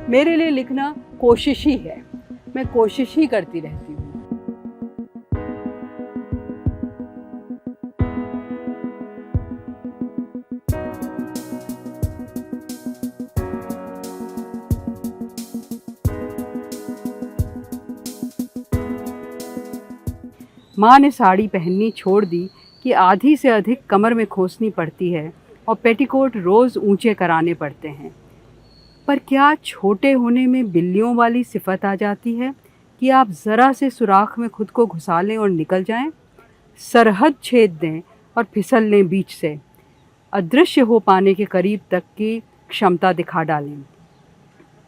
मेरे लिए लिखना कोशिश ही है, मैं कोशिश ही करती रहती हूँ। माँ ने साड़ी पहननी छोड़ दी कि आधी से अधिक कमर में खोसनी पड़ती है और पेटीकोट रोज़ ऊंचे कराने पड़ते हैं। पर क्या छोटे होने में बिल्लियों वाली सिफत आ जाती है कि आप ज़रा से सुराख में खुद को घुसा लें और निकल जाएं, सरहद छेद दें और फिसल लें बीच से, अदृश्य हो पाने के करीब तक की क्षमता दिखा डालें।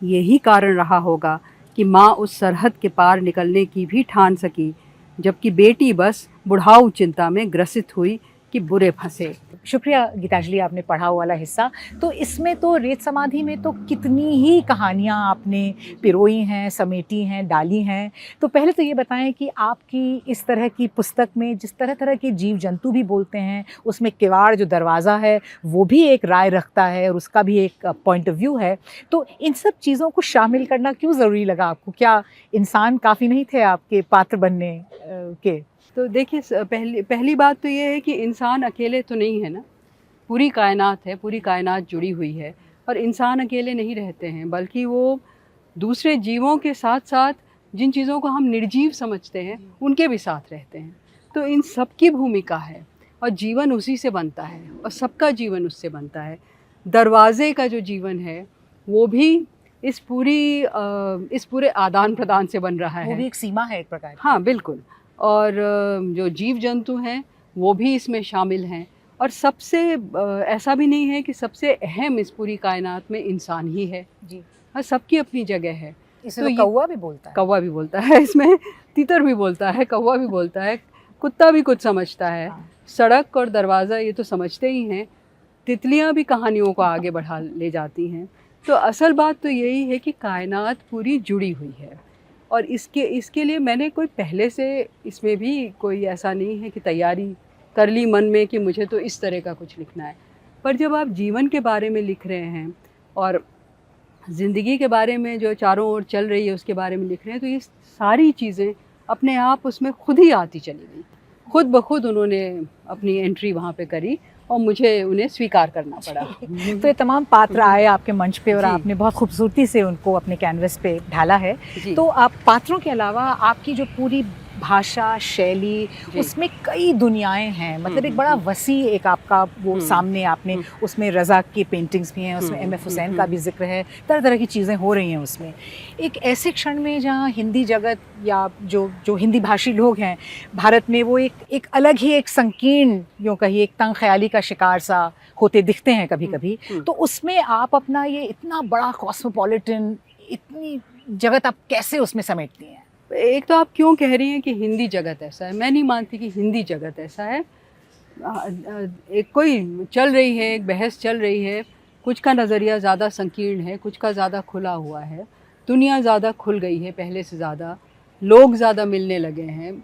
यही कारण रहा होगा कि माँ उस सरहद के पार निकलने की भी ठान सकी, जबकि बेटी बस बुढ़ाऊ चिंता में ग्रसित हुई कि बुरे फंसे। शुक्रिया गीतांजलि, आपने पढ़ा वाला हिस्सा। तो इसमें तो रेत समाधि में तो कितनी ही कहानियाँ आपने पिरोई हैं, समेटी हैं, डाली हैं। तो पहले तो ये बताएं कि आपकी इस तरह की पुस्तक में जिस तरह तरह के जीव जंतु भी बोलते हैं, उसमें किवाड़ जो दरवाज़ा है वो भी एक राय रखता है और उसका भी एक पॉइंट ऑफ व्यू है। तो इन सब चीज़ों को शामिल करना क्यों ज़रूरी लगा आपको? क्या इंसान काफ़ी नहीं थे आपके पात्र बनने के? तो देखिए, पहली बात तो ये है कि इंसान अकेले तो नहीं है ना, पूरी कायनात है, पूरी कायनात जुड़ी हुई है और इंसान अकेले नहीं रहते हैं, बल्कि वो दूसरे जीवों के साथ साथ जिन चीज़ों को हम निर्जीव समझते हैं उनके भी साथ रहते हैं। तो इन सब की भूमिका है और जीवन उसी से बनता है और सबका जीवन उससे बनता है। दरवाज़े का जो जीवन है वो भी इस पूरे आदान प्रदान से बन रहा है। वो भी एक सीमा है एक प्रकार की। हाँ, बिल्कुल। और जो जीव जंतु हैं वो भी इसमें शामिल हैं और सबसे ऐसा भी नहीं है कि सबसे अहम इस पूरी कायनात में इंसान ही है जी। और सबकी अपनी जगह है। इसमें तो कौवा भी बोलता है। कौवा भी बोलता है, इसमें तीतर भी बोलता है, कौवा भी बोलता है, कुत्ता भी कुछ समझता है। हाँ। सड़क और दरवाज़ा ये तो समझते ही हैं, तितलियाँ भी कहानियों को आगे बढ़ा ले जाती हैं। तो असल बात तो यही है कि कायनात पूरी जुड़ी हुई है और इसके लिए मैंने कोई पहले से इसमें भी कोई ऐसा नहीं है कि तैयारी कर ली मन में कि मुझे तो इस तरह का कुछ लिखना है। पर जब आप जीवन के बारे में लिख रहे हैं और ज़िंदगी के बारे में जो चारों ओर चल रही है उसके बारे में लिख रहे हैं, तो ये सारी चीज़ें अपने आप उसमें खुद ही आती चली गई, खुद ब खुद उन्होंने अपनी एंट्री वहाँ पे करी और मुझे उन्हें स्वीकार करना पड़ा। तो ये तमाम पात्र आए आपके मंच पे और आपने बहुत खूबसूरती से उनको अपने कैनवस पे ढाला है। तो आप पात्रों के अलावा आपकी जो पूरी भाषा शैली उसमें कई दुनियाएं हैं, मतलब एक बड़ा वसी एक आपका वो सामने आपने उसमें रज़ा की पेंटिंग्स भी हैं, उसमें एम.एफ. हुसैन का भी जिक्र है, तरह तरह की चीज़ें हो रही हैं उसमें। एक ऐसे क्षण में जहाँ हिंदी जगत या जो हिंदी भाषी लोग हैं भारत में वो एक अलग ही एक संकीर्ण यूँ कहिए एक तंग ख्याली का शिकार सा होते दिखते हैं कभी कभी, तो उसमें आप अपना ये इतना बड़ा कॉस्मोपॉलिटन इतनी जगत आप कैसे उसमें समेटती हैं? एक तो आप क्यों कह रही हैं कि हिंदी जगत ऐसा है, मैं नहीं मानती कि हिंदी जगत ऐसा है। एक कोई चल रही है, एक बहस चल रही है, कुछ का नज़रिया ज़्यादा संकीर्ण है, कुछ का ज़्यादा खुला हुआ है, दुनिया ज़्यादा खुल गई है पहले से ज़्यादा, लोग ज़्यादा मिलने लगे हैं,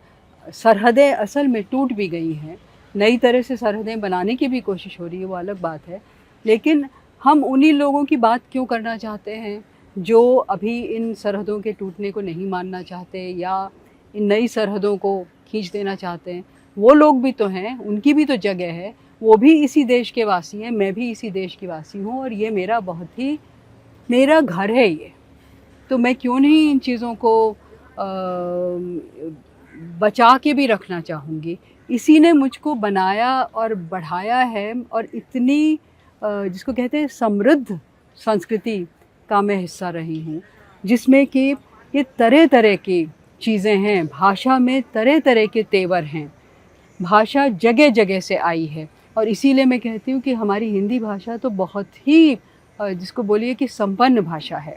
सरहदें असल में टूट भी गई हैं, नई तरह से सरहदें बनाने की भी कोशिश हो रही है, वो अलग बात है। लेकिन हम उन्हीं लोगों की बात क्यों करना चाहते हैं जो अभी इन सरहदों के टूटने को नहीं मानना चाहते या इन नई सरहदों को खींच देना चाहते हैं? वो लोग भी तो हैं, उनकी भी तो जगह है, वो भी इसी देश के वासी हैं, मैं भी इसी देश की वासी हूँ और ये मेरा बहुत ही मेरा घर है ये। तो मैं क्यों नहीं इन चीज़ों को बचा के भी रखना चाहूँगी। इसी ने मुझको बनाया और बढ़ाया है और इतनी जिसको कहते हैं समृद्ध संस्कृति का मैं हिस्सा रही हूँ, जिसमें कि ये तरह तरह की चीज़ें हैं, भाषा में तरह तरह के तेवर हैं, भाषा जगह जगह से आई है और इसीलिए मैं कहती हूँ कि हमारी हिंदी भाषा तो बहुत ही जिसको बोलिए कि संपन्न भाषा है।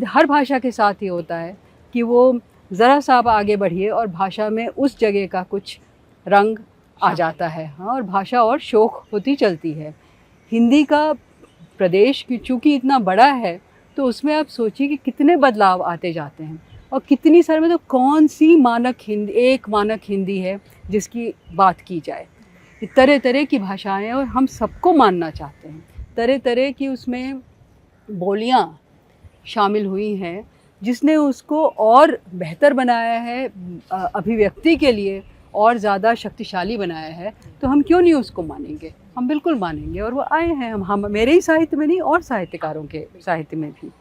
हर भाषा के साथ ये होता है कि वो ज़रा सा आप आगे बढ़िए और भाषा में उस जगह का कुछ रंग आ जाता है। हाँ, और भाषा और शोख होती चलती है। हिंदी का प्रदेश चूँकि इतना बड़ा है तो उसमें आप सोचिए कि कितने बदलाव आते जाते हैं और कितनी सारी, मतलब कौन सी एक मानक हिंदी है जिसकी बात की जाए। तरह तरह की भाषाएं और हम सबको मानना चाहते हैं, तरह तरह की उसमें बोलियां, शामिल हुई हैं जिसने उसको और बेहतर बनाया है, अभिव्यक्ति के लिए और ज़्यादा शक्तिशाली बनाया है, तो हम क्यों नहीं उसको मानेंगे? हम बिल्कुल मानेंगे। और वो आए हैं, हम मेरे ही साहित्य में नहीं और साहित्यकारों के साहित्य में भी।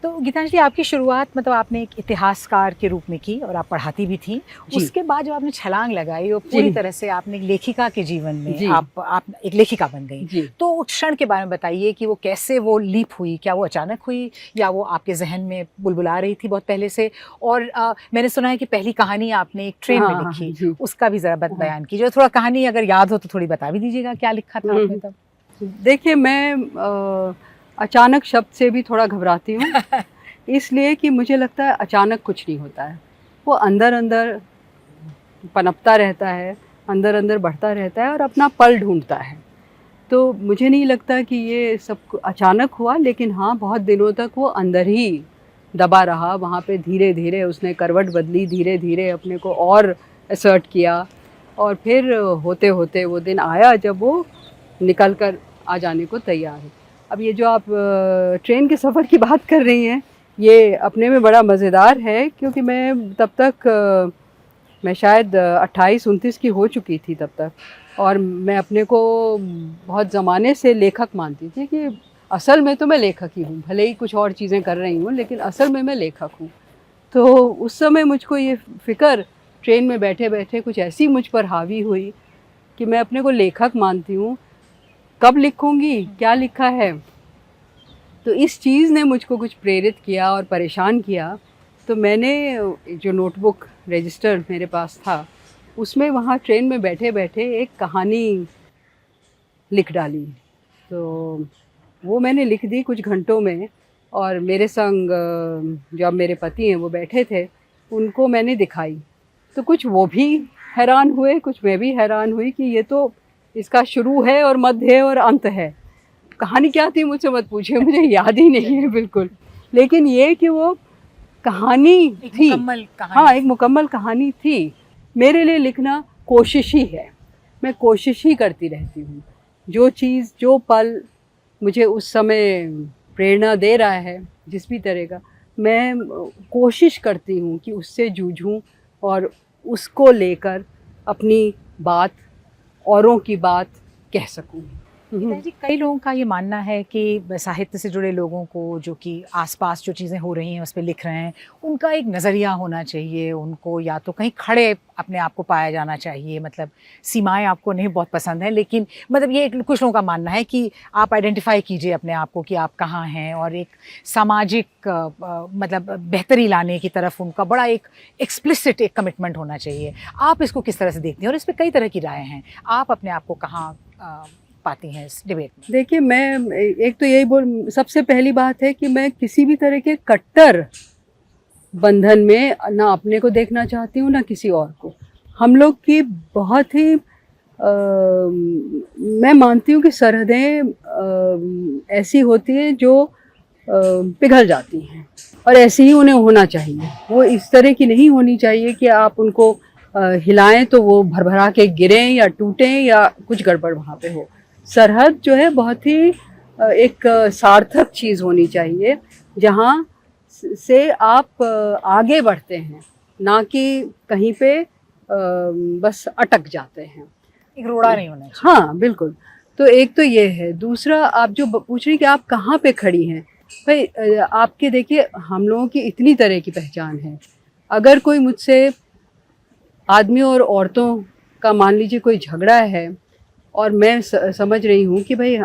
तो गीतांजलि, आपकी शुरुआत मतलब आपने एक इतिहासकार के रूप में की और आप पढ़ाती भी थी। उसके बाद जब आपने छलांग लगाई और पूरी तरह से आपने एक लेखिका के जीवन में आप एक लेखिका बन गई, तो उस क्षण के बारे में बताइए कि वो कैसे वो लीप हुई? क्या वो अचानक हुई या वो आपके जहन में बुलबुला रही थी बहुत पहले से? और मैंने सुना है कि पहली कहानी आपने एक ट्रेन में लिखी, उसका भी ज़रा बयान कीजिए। थोड़ा कहानी अगर याद हो तो थोड़ी बता भी दीजिएगा, क्या लिखा था आपने तब? देखिए, मैं अचानक शब्द से भी थोड़ा घबराती हूँ इसलिए कि मुझे लगता है अचानक कुछ नहीं होता है, वो अंदर अंदर पनपता रहता है, अंदर अंदर बढ़ता रहता है और अपना पल ढूंढता है। तो मुझे नहीं लगता कि ये सब अचानक हुआ, लेकिन हाँ, बहुत दिनों तक वो अंदर ही दबा रहा। वहाँ पे धीरे धीरे उसने करवट बदली, धीरे धीरे अपने को और असर्ट किया, और फिर होते होते वो दिन आया जब वो निकल कर आ जाने को तैयार है। अब ये जो आप ट्रेन के सफ़र की बात कर रही हैं, ये अपने में बड़ा मज़ेदार है, क्योंकि मैं तब तक मैं शायद 28-29 की हो चुकी थी तब तक, और मैं अपने को बहुत ज़माने से लेखक मानती थी कि असल में तो मैं लेखक ही हूँ, भले ही कुछ और चीज़ें कर रही हूँ, लेकिन असल में मैं लेखक हूँ। तो उस समय मुझको ये फ़िक्र ट्रेन में बैठे बैठे कुछ ऐसी मुझ पर हावी हुई कि मैं अपने को लेखक मानती हूँ, कब लिखूँगी, क्या लिखा है। तो इस चीज़ ने मुझको कुछ प्रेरित किया और परेशान किया। तो मैंने जो नोटबुक रजिस्टर मेरे पास था, उसमें वहाँ ट्रेन में बैठे बैठे एक कहानी लिख डाली। तो वो मैंने लिख दी कुछ घंटों में, और मेरे संग जो अब मेरे पति हैं वो बैठे थे, उनको मैंने दिखाई। तो कुछ वो भी हैरान हुए, कुछ मैं भी हैरान हुई कि ये तो इसका शुरू है और मध्य है और अंत है। कहानी क्या थी मुझसे मत पूछिए, मुझे याद ही नहीं है बिल्कुल, लेकिन ये कि वो कहानी थी, हाँ, एक मुकम्मल कहानी थी। मेरे लिए लिखना कोशिश ही है, मैं कोशिश ही करती रहती हूँ। जो चीज़, जो पल मुझे उस समय प्रेरणा दे रहा है, जिस भी तरह का, मैं कोशिश करती हूँ कि उससे जूझूं और उसको लेकर अपनी बात, औरों की बात कह सकूँ। जी, कई लोगों का ये मानना है कि साहित्य से जुड़े लोगों को, जो कि आसपास जो चीज़ें हो रही हैं उस पे लिख रहे हैं, उनका एक नज़रिया होना चाहिए, उनको या तो कहीं खड़े अपने आप को पाया जाना चाहिए। मतलब सीमाएं आपको नहीं बहुत पसंद है, लेकिन मतलब ये कुछ लोगों का मानना है कि आप आइडेंटिफाई कीजिए अपने आप को कि आप कहाँ हैं, और एक सामाजिक मतलब बेहतरी लाने की तरफ उनका बड़ा एक एक्सप्लिसिट एक कमिटमेंट होना चाहिए। आप इसको किस तरह से देखती हैं, और इस पर कई तरह की राय हैं, आप अपने आप को कहाँ पाती हैं इस डिबेट में? देखिए, मैं एक तो यही सबसे पहली बात है कि मैं किसी भी तरह के कट्टर बंधन में ना अपने को देखना चाहती हूँ, ना किसी और को। हम लोग की बहुत ही मैं मानती हूँ कि सरहदें ऐसी होती है जो पिघल जाती हैं, और ऐसे ही उन्हें होना चाहिए। वो इस तरह की नहीं होनी चाहिए कि आप उनको हिलाएं तो वो भरभरा के गिरें या टूटें या कुछ गड़बड़ वहाँ पे हो। सरहद जो है बहुत ही एक सार्थक चीज़ होनी चाहिए, जहाँ से आप आगे बढ़ते हैं, ना कि कहीं पे बस अटक जाते हैं। एक रोड़ा नहीं होना चाहिए। हाँ, बिल्कुल। तो एक तो ये है। दूसरा, आप जो पूछ रही कि आप कहाँ पे खड़ी हैं, भाई आपके देखिए, हम लोगों की इतनी तरह की पहचान है। अगर कोई मुझसे आदमियों और औरतों का मान लीजिए कोई झगड़ा है, और मैं समझ रही हूँ कि भाई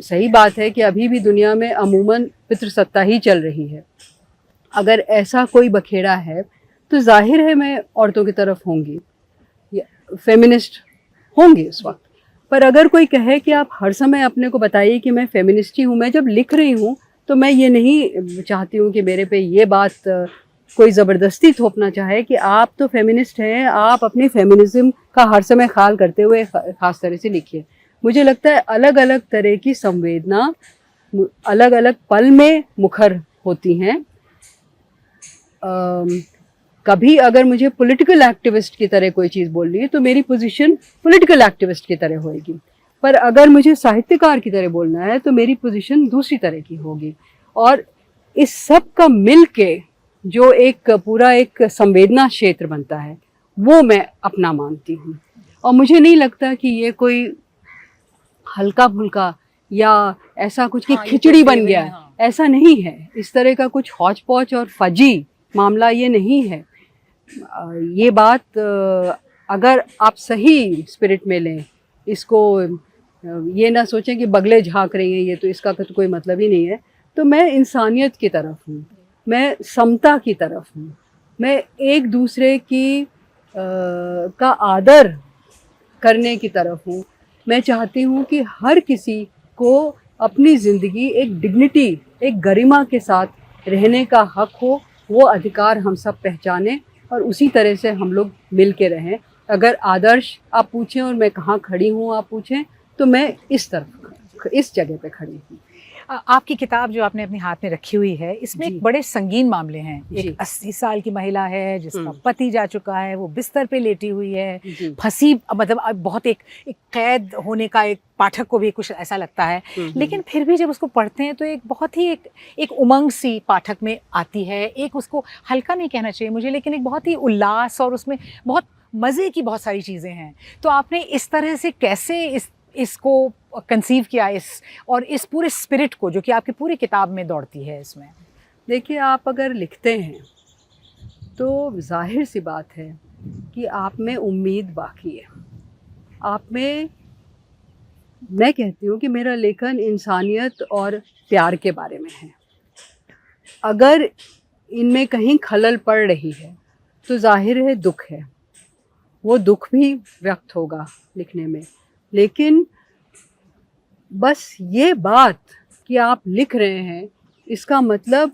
सही बात है कि अभी भी दुनिया में अमूमन पितृसत्ता ही चल रही है, अगर ऐसा कोई बखेड़ा है तो जाहिर है मैं औरतों की तरफ होंगी, फेमिनिस्ट होंगी उस वक्त। पर अगर कोई कहे कि आप हर समय अपने को बताइए कि मैं फेमिनिस्ट ही हूँ, मैं जब लिख रही हूँ तो मैं ये नहीं चाहती हूँ कि मेरे पे ये बात कोई ज़बरदस्ती थोपना चाहे कि आप तो फेमिनिस्ट हैं, आप अपनी फेमिनिज्म का हर समय ख्याल करते हुए ख़ास तरह से लिखिए। मुझे लगता है अलग अलग तरह की संवेदना अलग अलग पल में मुखर होती हैं। कभी अगर मुझे पॉलिटिकल एक्टिविस्ट की तरह कोई चीज़ बोलनी है तो मेरी पोजीशन पॉलिटिकल एक्टिविस्ट की तरह होएगी, पर अगर मुझे साहित्यकार की तरह बोलना है तो मेरी पोजीशन दूसरी तरह की होगी। और इस सब का मिल के जो एक पूरा एक संवेदना क्षेत्र बनता है, वो मैं अपना मानती हूँ। और मुझे नहीं लगता कि ये कोई हल्का फुल्का या ऐसा कुछ कि खिचड़ी बन गया, ऐसा नहीं है। इस तरह का कुछ हौच पौच और फजी मामला ये नहीं है। ये बात अगर आप सही स्पिरिट में लें, इसको ये ना सोचें कि बगले झांक रही हैं ये, तो इसका तो कोई मतलब ही नहीं है। तो मैं इंसानियत की तरफ हूँ, मैं समता की तरफ हूँ, मैं एक दूसरे की का आदर करने की तरफ हूँ। मैं चाहती हूँ कि हर किसी को अपनी ज़िंदगी एक डिग्निटी, एक गरिमा के साथ रहने का हक हो, वो अधिकार हम सब पहचानें और उसी तरह से हम लोग मिल के रहें। अगर आदर्श आप पूछें और मैं कहाँ खड़ी हूँ आप पूछें, तो मैं इस तरफ, इस जगह पे खड़ी हूँ। आपकी किताब जो आपने अपने हाथ में रखी हुई है, इसमें एक बड़े संगीन मामले हैं। एक 80 साल की महिला है जिसका पति जा चुका है, वो बिस्तर पे लेटी हुई है, फंसी, मतलब बहुत एक कैद होने का एक पाठक को भी कुछ ऐसा लगता है। लेकिन फिर भी जब उसको पढ़ते हैं तो एक बहुत ही एक उमंग सी पाठक में आती है। एक उसको हल्का नहीं कहना चाहिए मुझे, लेकिन एक बहुत ही उल्लास और उसमें बहुत मज़े की बहुत सारी चीज़ें हैं। तो आपने इस तरह से कैसे इसको कंसीव किया, और इस पूरे स्पिरिट को जो कि आपकी पूरी किताब में दौड़ती है इसमें? देखिए, आप अगर लिखते हैं तो जाहिर सी बात है कि आप में उम्मीद बाकी है। आप में, मैं कहती हूँ कि मेरा लेखन इंसानियत और प्यार के बारे में है। अगर इनमें कहीं खलल पड़ रही है तो जाहिर है दुख है, वो दुख भी व्यक्त होगा लिखने में। लेकिन बस ये बात कि आप लिख रहे हैं, इसका मतलब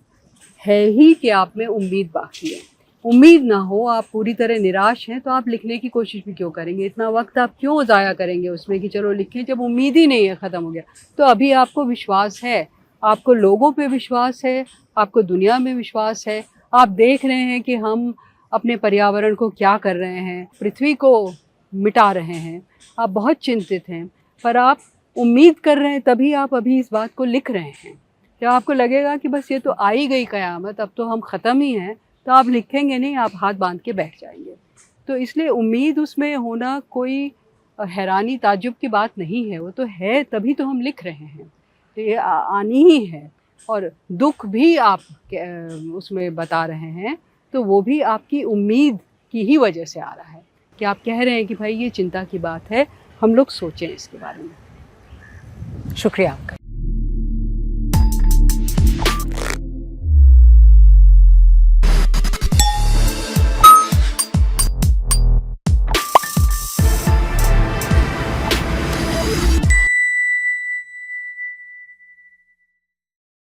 है ही कि आप में उम्मीद बाकी है। उम्मीद ना हो, आप पूरी तरह निराश हैं, तो आप लिखने की कोशिश भी क्यों करेंगे? इतना वक्त आप क्यों ज़ाया करेंगे उसमें कि चलो लिखें, जब उम्मीद ही नहीं है, ख़त्म हो गया। तो अभी आपको विश्वास है, आपको लोगों पे विश्वास है, आपको दुनिया में विश्वास है। आप देख रहे हैं कि हम अपने पर्यावरण को क्या कर रहे हैं, पृथ्वी को मिटा रहे हैं। आप बहुत चिंतित हैं, पर आप उम्मीद कर रहे हैं, तभी आप अभी इस बात को लिख रहे हैं। जब आपको लगेगा कि बस ये तो आ ही गई क़यामत, अब तो हम ख़त्म ही हैं, तो आप लिखेंगे नहीं, आप हाथ बांध के बैठ जाएंगे। तो इसलिए उम्मीद उसमें होना कोई हैरानी ताज्जुब की बात नहीं है, वो तो है, तभी तो हम लिख रहे हैं। तो ये आनी ही है। और दुख भी आप उसमें बता रहे हैं, तो वो भी आपकी उम्मीद की ही वजह से आ रहा है कि आप कह रहे हैं कि भाई ये चिंता की बात है, हम लोग सोचें इसके बारे में। शुक्रिया आपका।